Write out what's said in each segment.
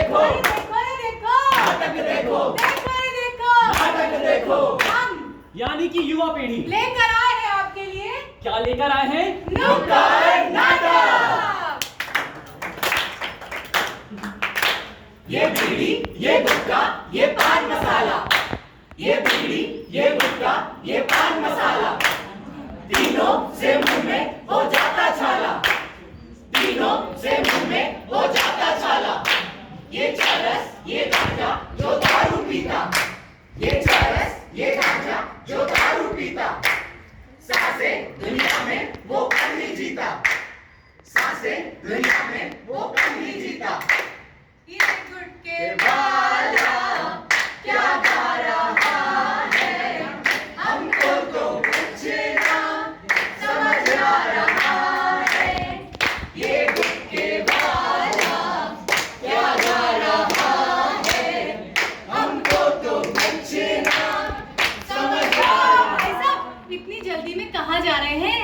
देखो, नाटक देखो, नाटक देखो। हम यानी कि युवा पीढ़ी लेकर आए हैं आपके लिए क्या लेकर आए हैं? नुक्कड़ नाटक। ये बीड़ी, ये गुटखा, ये पान मसाला। ये बीड़ी, ये गुटखा, ये पान मसाला। तीनों से मुंह में हो जाता छाला। तीनों से मुंह में हो जाता छाला। ये चरस, ये गांजा जो दारू पीता। ये चरस, ये गांजा जो दारू पीता। सांसें दुनिया में वो कभी जीता। सांसें दुनिया में वो कभी जीता। ये गुटके वाला क्या गा रहा है, हमको तो कुछ ना समझ आ रहा है। ये गुटके वाला क्या गा रहा है, हमको तो कुछ ना समझ आ रहा है। भाई साहब इतनी जल्दी में कहाँ जा रहे हैं?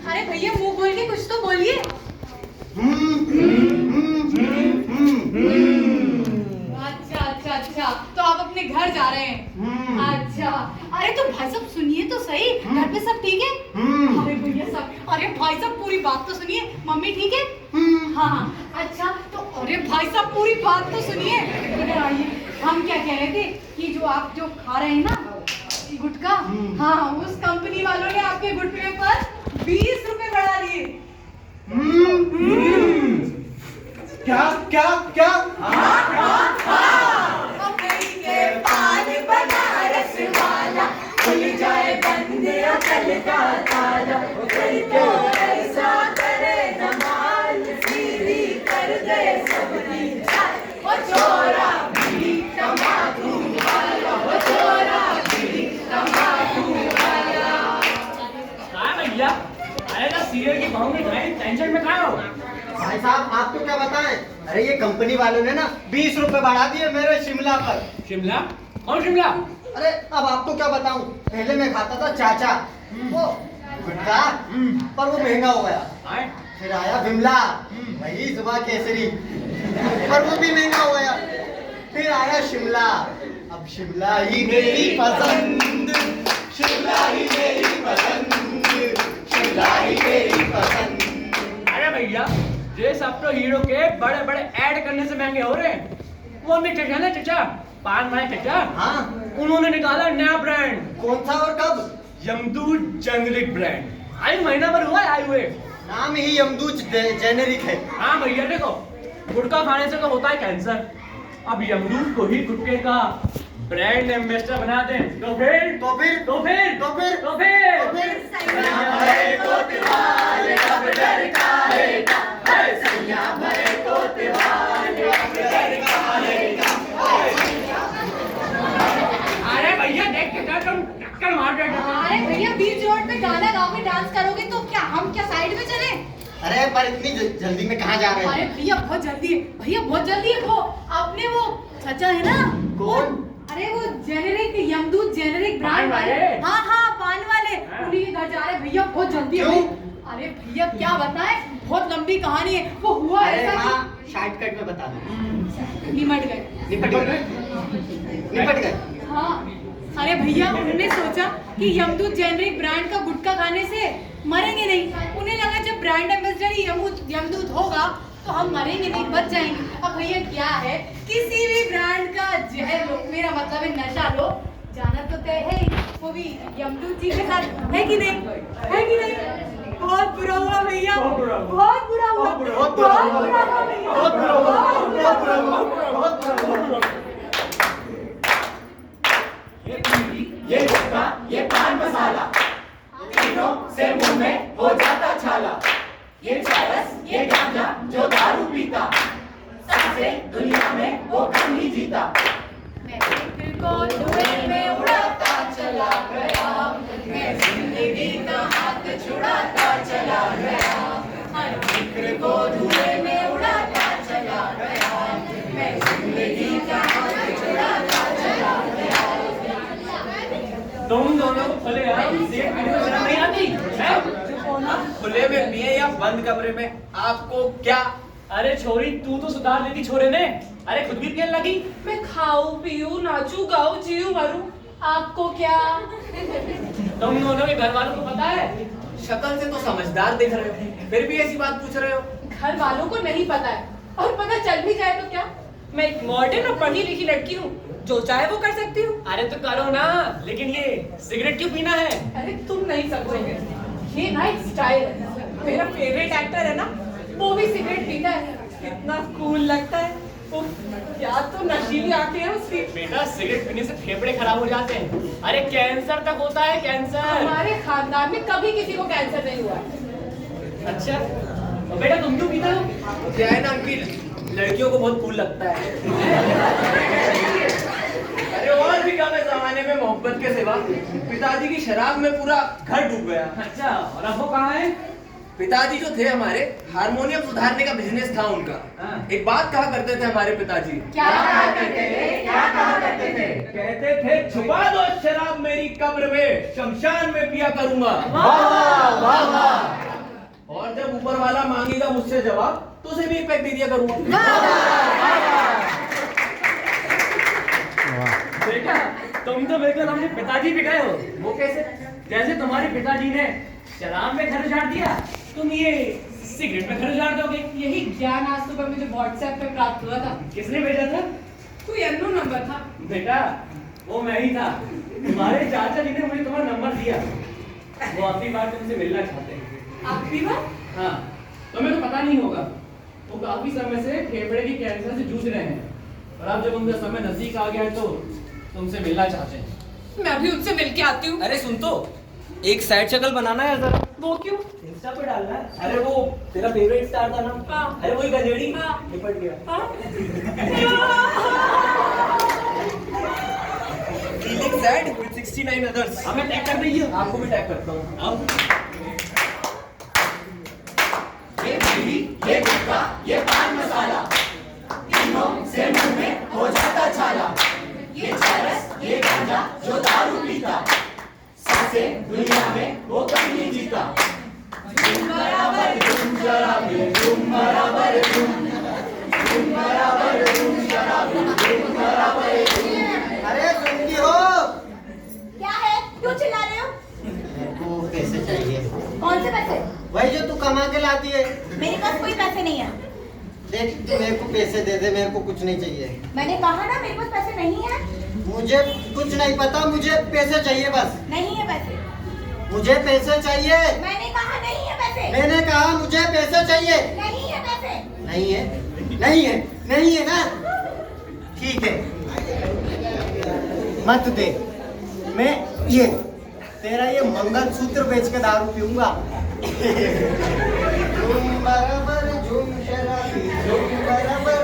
अरे भैया मुंह खोल के कुछ तो बोलिए। अच्छा तो आप अपने घर जा रहे हैं? अच्छा अरे तो भाई साहब सुनिए तो सही, घर पे सब ठीक है? अरे भैया सब, अरे भाई साहब पूरी बात तो सुनिए, मम्मी ठीक है? हाँ अच्छा तो अरे भाई साहब पूरी बात तो सुनिए, इधर आइए। हम क्या कह रहे थे कि जो आप जो खा रहे हैं ना गुटखा, हाँ उस कंपनी वालों ने आपके गुटखे पर 20 रुपए बढ़ा दिए। क्या क्या क्या? पान बनारस वाला खुल जाए बंद अकल का ताला। कोई तो ऐसा करे धमाल, सीधी कर दे सबकी चाल। वो चोरा बीड़ी तंबाकू वाला, वो चोरा बीड़ी तंबाकू वाला। कहाँ है भैया? आएगा सीरियल की बहू में खाए, टेंशन में कहाँ हो? भाई साहब आपको क्या बताएं? अरे ये कंपनी वालों ने ना 20 रुपए बढ़ा दिए मेरे शिमला पर। शिमला? कौन शिमला? अरे अब आपको क्या बताऊं, पहले मैं खाता था चाचा वो गुटखा, पर वो महंगा हो गया। आए? फिर आया विमला, वही जुबा केसरी, पर वो भी महंगा हो गया। फिर आया शिमला, अब शिमला ही मेरी पसंद, शिमला ही मेरी पसंद, शिमला ही मेरी पसंद। अरे भैया ये सब तो हीरो के बड़े बड़े ऐड करने से महंगे हो रहे हैं। वो भी चचा ना, चचा पान वाले चचा, हाँ उन्होंने निकाला नया ब्रांड। कौन सा और कब? यमदूत जेनेरिक ब्रांड। आई महीना भर हुआ है आए हुए। नाम ही यमदूत जेनेरिक है। हाँ भैया देखो, गुटखा खाने से तो होता है कैंसर, अब यमदूत को ही गुटखे का ब्रांड एम्बेसडर बना दें तो फिर तो फिर तो फिर तो फिर तो फिर तो फिर सैया भरे कोतवाल अब डर काहेगा, है सैया भरे कोतवाल अब डर काहेगा। अरे भैया देख के क्या तुम टक्कर मार रहे हो? अरे भैया बीच रोड पे गाना गाओगे, डांस करोगे तो क्या हम क्या साइड में चले? अरे पर इतनी जल्दी में कहाँ जा रहे अरे हैं? भैया बहुत जल्दी है, भैया बहुत जल्दी है। वो अपने वो चाचा है ना, कौन? अरे वो जेनेरिक यमदूत जेनेरिक ब्रांड पान वाले, वाले? हाँ पान वाले, हाँ। उन्हीं के घर जा रहे हैं भैया, बहुत जल्दी है। क्यों? अरे भैया क्या बताएं, बहुत लंबी कहानी है। वो हुआ अरे ऐसा हाँ शॉर्टकट में बता दो। कि निमट गए। निपट गए, निपट गए। हाँ अरे भैया उन्होंने सोचा कि यमदूत जेनेरिक ब्रांड का गुटखा खाने से मरेंगे नहीं। उन्हें लगा जब ब्रांड एम्बेसडर यमदूत होगा तो हम मरेंगे नहीं, बच जाएंगे। अब भैया क्या है, किसी भी ब्रांड का जहर लो, मेरा मतलब है नशा लो, जाना तो तय है ही, वो भी यमदूत जी के साथ, है कि नहीं? है कि नहीं? बहुत बुरा हुआ भैया, बहुत बुरा हुआ, बहुत बुरा हुआ भैया, बहुत बुरा हुआ, बहुत बुरा हुआ। ये बीड़ी, ये गुटखा, ये पान मसाला, तीनों से मुंह में हो जाता छाला। ये चरस, ये गांजा जो दारू पीता, सांसें दुनिया में वो कम ही जीता। मैं फिक्र को धुएं में उड़ाता चला गया, मैं जिंदगी का हाथ छुड़ाता चला गया, हर फिक्र को धुएं में उड़ाता चला गया, मैं जिंदगी का हाथ छुड़ाता चला गया। तुम दोनों को खोले यार, नहीं आती है? खुले में पिए या बंद कमरे में, आपको क्या? अरे छोरी, तू तो सुधार देती छोरे ने। अरे खुद भी पीने लगी। मैं खाऊं पीऊं नाचूं गाऊं जीऊं मरूं, आपको क्या? तुम दोनों के घर वालों को पता है? शक्ल से तो समझदार दिख रहे हो, फिर भी ऐसी बात पूछ रहे हो। घर वालों को नहीं पता है, और पता चल भी जाए तो क्या? मैं एक मॉडर्न और पढ़ी लिखी लड़की हूँ, जो चाहे वो कर सकती हूँ। अरे तो करो ना, लेकिन ये सिगरेट क्यों पीना है? अरे तुम नहीं समझोगे, ये ना एक स्टाइल है। मेरा फेवरेट एक्टर है ना, वो भी सिगरेट पीता है, कितना कूल लगता है। उफ, क्या तो नशीली आंखें हैं उसकी। बेटा, सिगरेट पीने से फेफड़े खराब हो जाते हैं। अरे कैंसर तक होता है, कैंसर। हमारे खानदान में कभी किसी को कैंसर नहीं हुआ है। अच्छा, तो बेटा तुम क्यों पीता हो? क्या है ना अंकिल, लड़कियों को बहुत कूल लगता है। अरे और भी कम है जमाने में मोहब्बत के सिवा। पिताजी की शराब में पूरा घर डूब गया। अच्छा, और अब वो कहाँ है? पिताजी जो थे हमारे, हारमोनियम सुधारने का बिजनेस था उनका। हाँ। एक बात कहा करते थे हमारे पिताजी। क्या कहा करते थे? क्या कहा करते थे? कहते थे, छुपा दो शराब मेरी कब्र में, शमशान में पिया करूंगा। और जब ऊपर वाला मांगेगा मुझसे जवाब, तो उसे भी एक पैक दे दिया करूंगा। बेटा, तुम तो बिल्कुल अपने पिताजी पे गए हो। वो कैसे? जैसे तुम्हारे पिताजी ने शराब में घर उजाड़ दिया, तुम ये सिगरेट में घर उजाड़ दोगे। यही ज्ञान आज सुबह मुझे व्हाट्सएप पे प्राप्त हुआ था। किसने भेजा था? कोई अननोन नंबर था। बेटा, वो मैं ही था। तुम्हारे चाचा जी ने मुझे तुम्हारा नंबर दिया। वो आखिरी बार तुमसे मिलना चाहते हैं। आखिरी बार? हाँ, तुम्हें तो पता नहीं होगा, वो काफी समय से फेफड़े की कैंसर से जूझ रहे हैं, और अब जब उनका समय नजदीक आ गया है तो तुमसे मिलना चाहते हैं। मैं भी उनसे मिल के आती हूँ। अरे सुन तो, एक साइड शक्ल बनाना है जरा। वो क्यों? इंस्टा पे डालना है। अरे वो तेरा फेवरेट स्टार था ना? हाँ। अरे वही गजेड़ी। हाँ। निपट गया। Feeling sad with 69 others. हमें टैग कर दीजिए। आपको भी टैग करता हूँ। अब ये बीड़ी, ये गुटखा, ये पान मसाला, तीनों से मुंह में हो जाता छाला। ये चरस, ये गांजा जो दारू पीता, सांसें दुनिया में वो कभी नहीं जीता। तुम बराबर तुम शराबी, तुम बराबर तुम बराबर तुम शराबी, तुम बराबर तुम। अरे सुनती हो? क्या है? क्यों चिल्ला रहे हो? मेरे को पैसे चाहिए। कौन से पैसे? वही जो तू कमा के लाती है। मेरे पास कोई पैसे नहीं है। देख, तू मेरे को पैसे दे दे, मेरे को कुछ नहीं चाहिए। मैंने कहा ना मेरे पास पैसे नहीं है। मुझे कुछ नहीं पता, मुझे पैसे चाहिए बस। नहीं है पैसे। मुझे पैसे चाहिए। मैंने कहा नहीं है पैसे। मैंने कहा मुझे पैसे चाहिए। नहीं है पैसे। नहीं है, नहीं है, नहीं है ना? ठीक है, मत दे। मैं ये तेरा ये मंगलसूत्र बेच के दारू पीऊंगा। झूम बराबर झूम शराबी, झूम बराबर।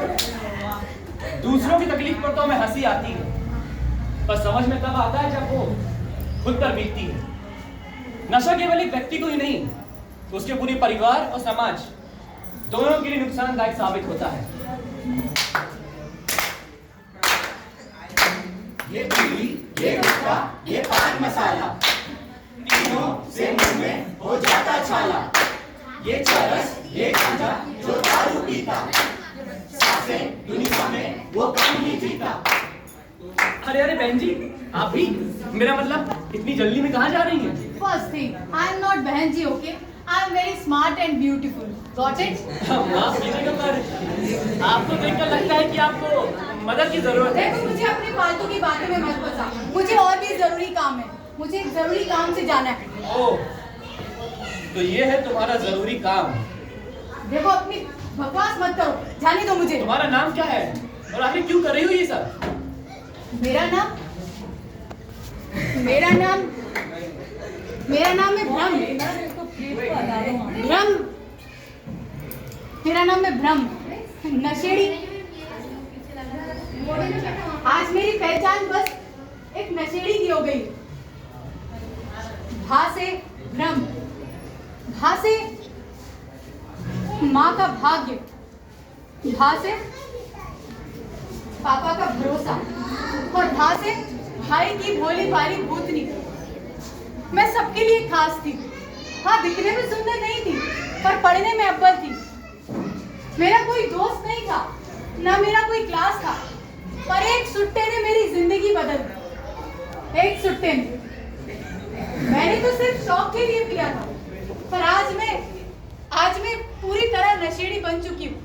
दूसरों की तकलीफ पर तो हमें हंसी आती है, पर समझ में तब आता है जब वो खुद पर बीतती है। नशा केवल एक व्यक्ति को ही नहीं, उसके पूरे परिवार और समाज दोनों के लिए नुकसानदायक साबित होता है। ये बीड़ी, ये गुटखा, ये पान मसाला, तीनों से मुंह में हो जाता छाला। ये चरस, ये गांजा जो दारू पीता, सांसें दुनिया में वो कभी नहीं जीता। अरे अरे बहन जी, आप भी? मेरा मतलब इतनी जल्दी में कहाँ जा रही हैं? First thing, I am not बहन जी, okay? I am very smart and beautiful. Got it? माफ कीजिएगा, पर आपको देखकर लगता है कि आपको मदद की जरूरत है। देखो, मुझे अपने फालतू की बातों में मत फंसा। मुझे और भी जरूरी काम है। मुझे एक जरूरी काम से जाना है। ओह, तो ये है तुम्हारा जरूरी काम। देखो, अपनी बकवास मत करो, जाने दो मुझे। तुम्हारा नाम क्या है और आखिर क्यों कर रही हो ये सब? मेरा नाम है भ्रम। मेरा नाम है भ्रम, नशेड़ी। आज मेरी पहचान बस एक नशेड़ी की हो गई। भा से भ्रम, भा से माँ का भाग्य, भा से पापा का भरोसा, और भा से भाई की भोली भाली भूतनी। मैं सबके लिए खास थी, हाँ, दिखने में सुंदर नहीं थी, पर पढ़ने में अव्वल थी। मेरा कोई दोस्त नहीं था, ना मेरा कोई क्लास था, पर एक सुट्टे ने मेरी जिंदगी बदल दी। एक सुट्टे ने। मैंने तो सिर्फ शौक के लिए पिया था, पर आज मैं पूरी तरह नशेड़ी बन चुकी हूँ।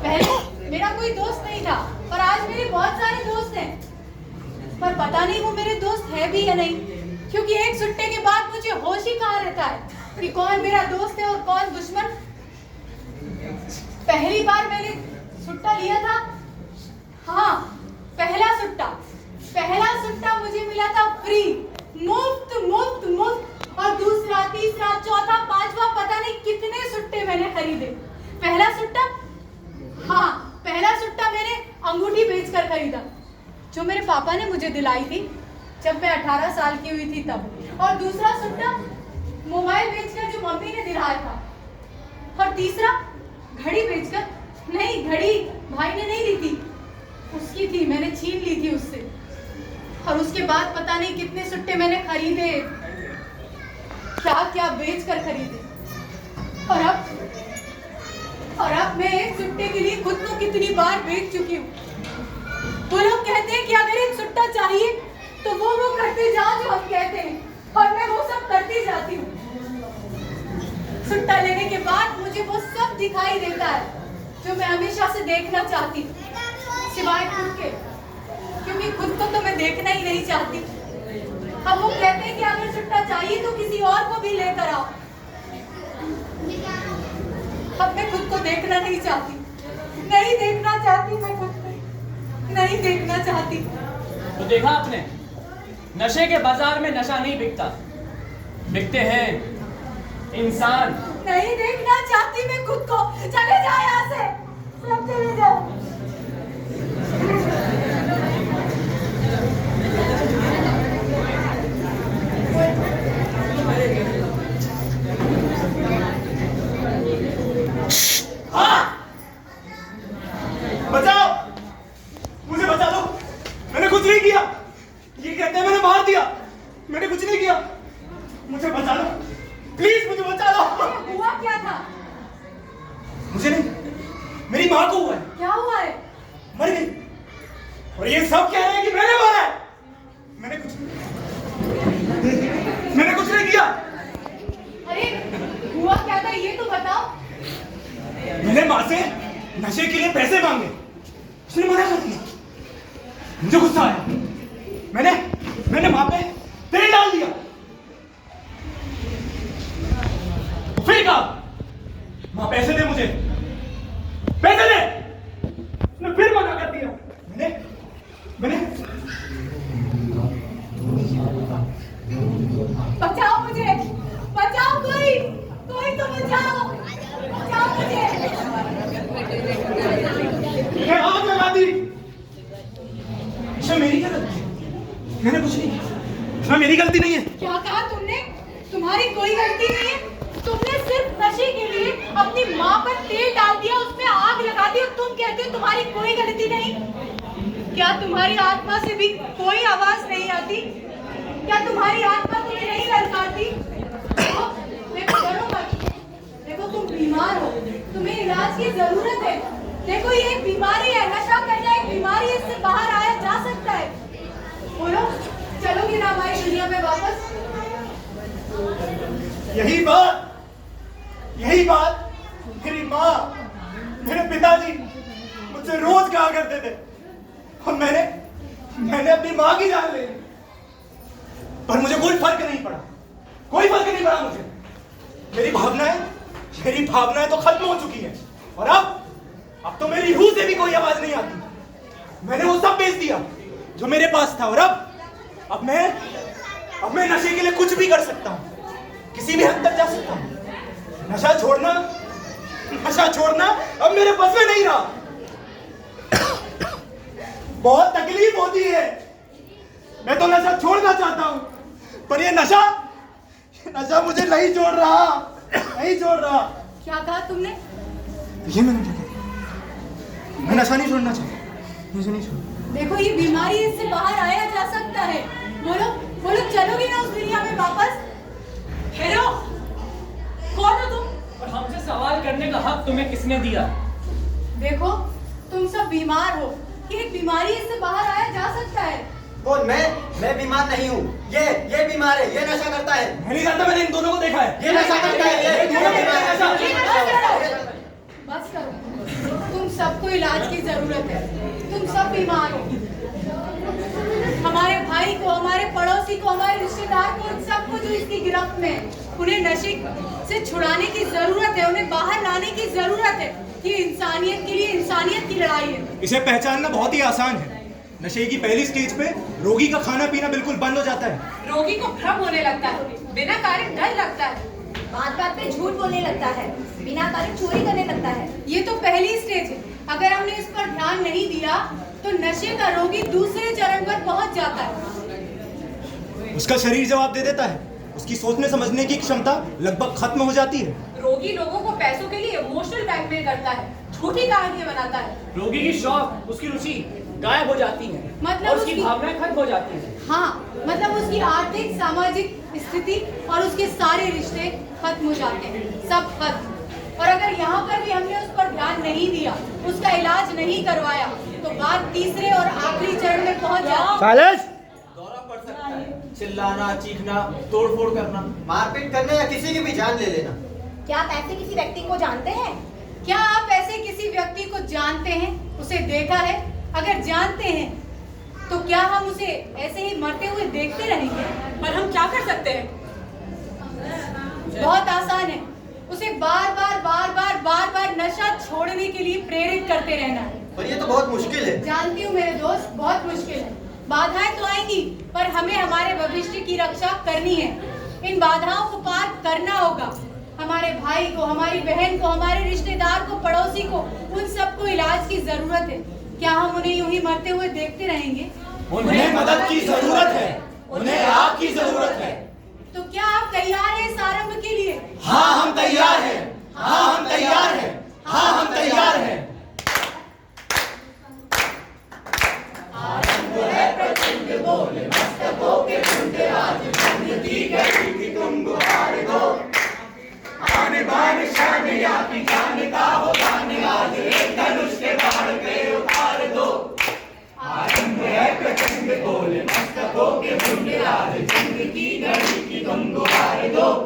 पहले मेरा कोई दोस्त नहीं था, पर आज मेरे बहुत सारे दोस्त हैं। पर पता नहीं वो मेरे दोस्त है भी या नहीं, क्योंकि एक सुट्टे के बाद मुझे होश ही कहाँ रहता है कि कौन मेरा दोस्त है और कौन दुश्मन। पहली बार मैंने सुट्टा लिया था, हाँ, पहला सुट्टा मुझे मिला था फ्री, मुफ्त मुफ्त मुफ्त। और दूसरा, तीसरा, चौथा, पांचवा, पता नहीं कितने सुट्टे मैंने खरीदे। पहला सुट्टा मैंने अंगूठी बेचकर खरीदा, जो मेरे पापा ने मुझे दिलाई थी जब मैं 18 साल की हुई थी तब। और दूसरा सुट्टा मोबाइल बेचकर जो मम्मी ने दिलाया था। और तीसरा घड़ी बेचकर, नहीं, घड़ी भाई ने नहीं दी थी, उसकी थी, मैंने छीन ली थी उससे। और उसके बाद पता नहीं कितने सुट्टे मैंने खरीदे, क्या क्या बेचकर खरीदे। और अब मैं एक सुट्टे के लिए खुद को कितनी बार बेच चुकी हूँ। वो लोग कहते हैं कि अगर एक सुट्टा चाहिए तो वो करते जाओ जो हम कहते हैं, और मैं वो सब करती जाती हूँ। सुट्टा लेने के बाद मुझे वो सब दिखाई देता है जो मैं हमेशा से देखना चाहती हूँ, सिवाय खुद के, क्योंकि खुद को तो मैं देखना ही नहीं चाहती। अब वो कहते हैं कि अगर सुट्टा चाहिए तो किसी और को भी लेकर आओ। अब मैं खुद को देखना नहीं चाहती, नहीं देखना चाहती, मैं खुद को नहीं देखना चाहती। तो देखा आपने, नशे के बाजार में नशा नहीं बिकता, बिकते हैं इंसान। नहीं देखना चाहती मैं खुद को, चले जाओ यहाँ से, सब चले जाओ। बचाओ, मुझे बचा दो, मैंने कुछ नहीं किया। ये कहते हैं मैंने मार दिया, मैंने कुछ नहीं किया। मुझे बचा लो, प्लीज मुझे बचा लो। हुआ क्या था? मुझे नहीं, मेरी माँ को हुआ है। क्या हुआ है? मर गई। और ये सब कह रहे हैं कि मैंने मारा है। मैंने कुछ नहीं किया। अरे हुआ क्या था ये तो बताओ। मैंने माँ से नशे के लिए पैसे मांगे, उसने मना कर दिया। मुझे गुस्सा आया, मैंने माँ पे तेल डाल दिया। फिर कहा माँ पैसे दे, मुझे पैसे दे। उसने फिर मना कर दिया। मैंने बचाओ मुझे, बचाओ, कोई तो बचाओ मुझे। आग लगा दी। इसमें मेरी क्या गलती? मैंने कुछ नहीं किया, इसमें मेरी गलती नहीं है। क्या कहा तुमने? तुम्हारी कोई गलती नहीं है। तुमने सिर्फ नशे के लिए अपनी माँ पर तेल डाल दिया, उसमें आग लगा दी, और तुम कहते हो तुम्हारी कोई गलती नहीं। क्या तुम्हारी आत्मा से भी कोई आवाज नहीं आती? क्या तुम्हारी आत्मा तुम्हें नहीं ललकारती? देखो, डरो मत। देखो तुम बीमार हो, तुम्हें इलाज की जरूरत है। देखो ये एक बीमारी है, नशा करना एक बीमारी है, इससे बाहर आया जा सकता है। बोलो, चलोगी ना हमारी दुनिया में वापस? यही बात मेरी माँ, मेरे पिताजी मुझसे रोज कहा करते थे। और मैंने अपनी माँ की जान ले ली, पर मुझे कोई फर्क नहीं पड़ा मुझे। मेरी भावनाएं तो खत्म हो चुकी है, और अब तो मेरी रूह से भी कोई आवाज नहीं आती। मैंने वो सब बेच दिया जो मेरे पास था, और अब मैं नशे के लिए कुछ भी कर सकता हूँ, किसी भी हद तक जा सकता हूँ। नशा छोड़ना अब मेरे बस में नहीं रहा। बहुत तकलीफ होती है, मैं तो नशा छोड़ना चाहता हूँ, पर ये नशा मुझे नहीं छोड़ रहा। क्या कहा तुमने? ये मैंने क्या कहा? मैं नशा नहीं छोड़ना चाहता, मुझे नहीं छोड़ना। देखो ये बीमारी, इससे बाहर आया जा सकता है। बोलो, चलोगी ना उस दुनिया में वापस? करने का हक तुम्हें किसने दिया? देखो, तुम सब बीमार हो। ये बीमारी इससे बाहर आया जा सकता है। कौन? मैं बीमार नहीं हूँ। ये बीमार है, ये नशा करता है। मैं नहीं जानता, मैंने इन दोनों को देखा है। ये नशा करता है, ये दोनों बीमार है। बस करो। तुम सबको इलाज की जरूरत है। तुम सब बीमार हो। हमारे भाई को, हमारे पड़ोसी को, हमारे रिश्तेदार को, उन सबको जो इसकी गिरफ्त में है, उन्हें नशे से छुड़ाने की जरूरत है। उन्हें बाहर लाने की जरूरत है। ये इंसानियत के लिए इंसानियत की लड़ाई है। इसे पहचानना बहुत ही आसान है। नशे की पहली स्टेज पे रोगी का खाना पीना बिल्कुल बंद हो जाता है। रोगी को भ्रम होने लगता है, बिना कारण डर लगता है, बात बात पे झूठ बोलने लगता है, बिना कारण चोरी करने लगता है। ये तो पहली स्टेज है। अगर हमने इस पर ध्यान नहीं दिया तो नशे का रोगी दूसरे चरण पर पहुंच जाता है। उसका शरीर जवाब दे देता है। उसकी सोचने समझने की क्षमता लगभग खत्म हो जाती है। रोगी लोगों को पैसों के लिए इमोशनल ब्लैकमेल करता है, झूठी कहानियां बनाता है। रोगी की शौक, उसकी रुचि गायब हो जाती है, मतलब और उसकी उसकी- भावनाएं खत्म हो जाती हैं। हाँ, मतलब उसकी आर्थिक सामाजिक स्थिति और उसके सारे रिश्ते खत्म हो जाते हैं, सब खत्म। और अगर यहाँ पर भी हमने उस पर ध्यान नहीं दिया, उसका इलाज नहीं करवाया, तो बात तीसरे और आखिरी चरण में पहुंच जाती। दौरा पड़ सकता है। चिल्लाना, चीखना, तोड़फोड़ करना, मारपीट करने या किसी की भी जान ले लेना। क्या आप ऐसे किसी व्यक्ति को जानते हैं? क्या आप ऐसे किसी व्यक्ति को जानते हैं, उसे देखा है? अगर जानते हैं तो क्या हम उसे ऐसे ही मरते हुए देखते रहेंगे? पर हम क्या कर सकते हैं? बहुत आसान है। उसे बार बार नशा छोड़ने के लिए प्रेरित करते रहना है। पर ये तो बहुत मुश्किल है। जानती हूँ मेरे दोस्त, बहुत मुश्किल है। बाधाएं तो आएंगी, पर हमें हमारे भविष्य की रक्षा करनी है। इन बाधाओं को पार करना होगा। हमारे भाई को, हमारी बहन को, हमारे रिश्तेदार को, पड़ोसी को, उन सबको इलाज की जरूरत है। क्या हम उन्हें यूं ही मरते हुए देखते रहेंगे? उन्हें मदद की जरूरत है। उन्हें आपकी जरूरत है। तो क्या आप तैयार हैं इस आरंभ के लिए? हाँ, हम तैयार हैं। हाँ, हम तैयार हैं। हाँ, हम तैयार हैं। बोले मस्तकों के मुंडे आज जिंदगी घड़ी की तुम गुहार दो।